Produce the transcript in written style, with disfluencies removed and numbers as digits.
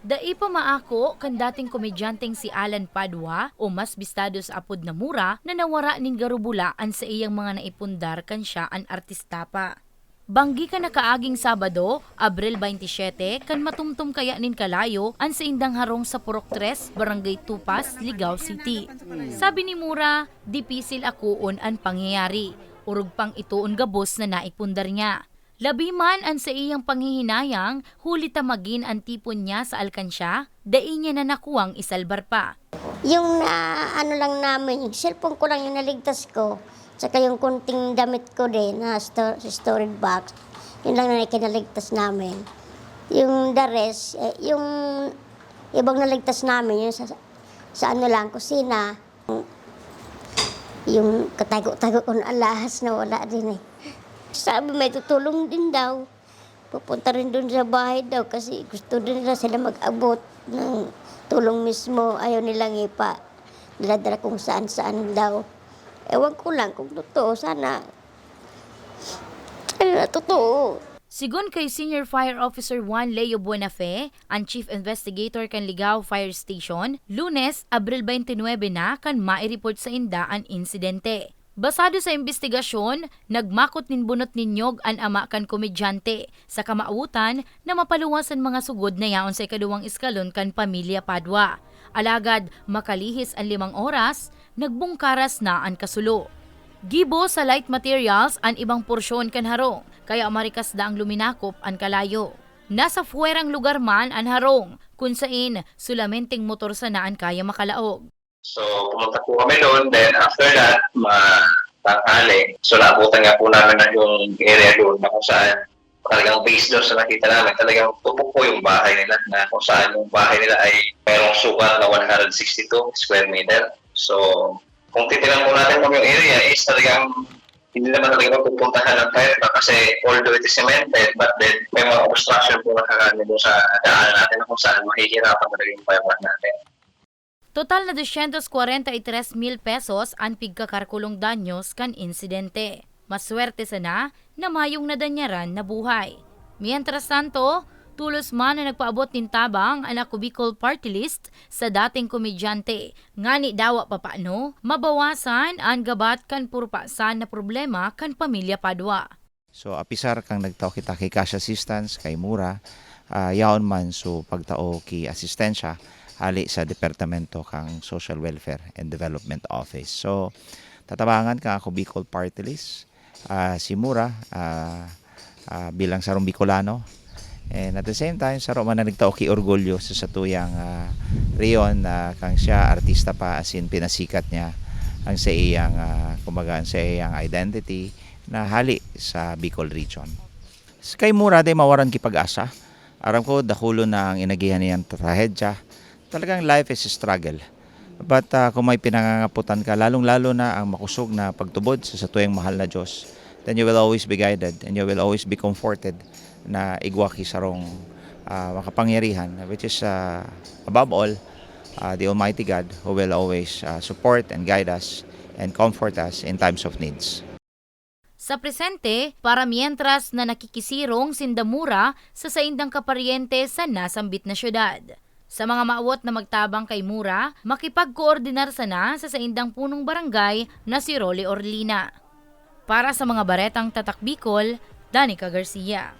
Dai pa maako kan dating komedyanteng si Alan Padua o mas bistado sa apod na Mura na nawara ning garubulaan sa iyang mga naipundar kan siya an artista pa. Banggi ka na kaaging Sabado, Abril 27, kan matumtum kaya nin kalayo an sa indang harong sa Purok 3, Barangay Tupas, Ligao City. Sabi ni Mura, dipisil akuon an pangyayari, urog pang ituon gabos na naipundar niya. Labi man ang sa iyang panghihinayang, huli tamagin ang tipon niya sa alkansya, dai niya na nakuwang isalbar pa. Yung ano lang namin, yung cellphone ko lang yung naligtas ko, saka yung kunting damit ko din na storage box, yun lang na kinaligtas namin. Yung the rest, yung ibang naligtas namin, yung sa ano lang, kusina, yung katago-tago ko na alahas na wala din eh. Sabi may tutulong din daw. Pupunta rin doon sa bahay daw kasi gusto din nila sila mag-abot ng tulong mismo. Ayaw nilang daladala kung saan-saan daw. Ewan ko lang kung totoo. Sana totoo. Sigon kay Senior Fire Officer Juan Leo Buenafe, ang Chief Investigator kan Ligao Fire Station, Lunes, Abril 29 na kan maireport sa inda ang insidente. Basado sa investigasyon, nagmakot nin bunot ninyog ang ama kan komedyante sa kamautan na mapaluwasan mga sugod na yaon sa ikaduwang eskalon kan pamilya Padua. Alagad, makalihis ang 5 oras, nagbungkaras na ang kasulo. Gibo sa light materials ang ibang porsyon kan harong, kaya marikas da ang luminakop ang kalayo. Nasa fuwerang lugar man ang harong, kung sain sulamenting motor sanaan kaya makalaog. So, pumunta po kami doon. Then, after that, tanghali. So, naabutan nga po namin na yung area doon na kung saan talagang based doon sa nakita namin, talagang tupok po yung bahay nila na kung saan yung bahay nila ay mayroong sukat na 162 square meter. So, kung titinan po natin kung yung area is talagang hindi naman talaga pupuntahan ng kahit na kasi although it is cemented, but then may mga obstruction po na kakanin doon sa daan natin na kung saan mahihirapan talaga yung payawan natin. Total na 243,000 pesos ang pigkakarkulong danyos kan insidente. Maswerte sana na mayong nadanyaran na buhay. Mientras tanto, tulos man na nagpaabot nin tabang ang Ako Bicol Party List sa dating komedyante. Ngani dawa pa paano, mabawasan ang gabat kan purpasan na problema kan pamilya Padua. So apisar kang nagtao kita kay cash assistance, kay Mura, yaon man so pagtao ki asistensya, hali sa Departamento kang Social Welfare and Development Office. So, tatabangan ka Ako Bicol Party List, si Mura bilang sarong Bicolano. And at the same time, saro man na nagtao ki orgulyo sa satuyang riyon kang siya artista pa asin pinasikat niya ang sa iyang kumbaga sa iyang identity na hali sa Bicol region. Kay Mura day mawaran ki pag-asa. Aram ko dakulo na ang inagihan niyang trahedya. Talagang life is a struggle. But kung may pinangangaputan ka, lalong-lalo na ang makusog na pagtubod sa tuyang mahal na Diyos, then you will always be guided and you will always be comforted na igwaki sarong makapangyarihan, which is above all, the Almighty God who will always support and guide us and comfort us in times of needs. Sa presente, para mientras na nakikisirong sindamura sa saindang kapariente sa nasambit na syudad. Sa mga maawot na magtabang kay Mura, makipagkoordinar sana sa saindang punong barangay na si Rolly Orlina. Para sa mga baretang Tatak Bicol, Danica Garcia.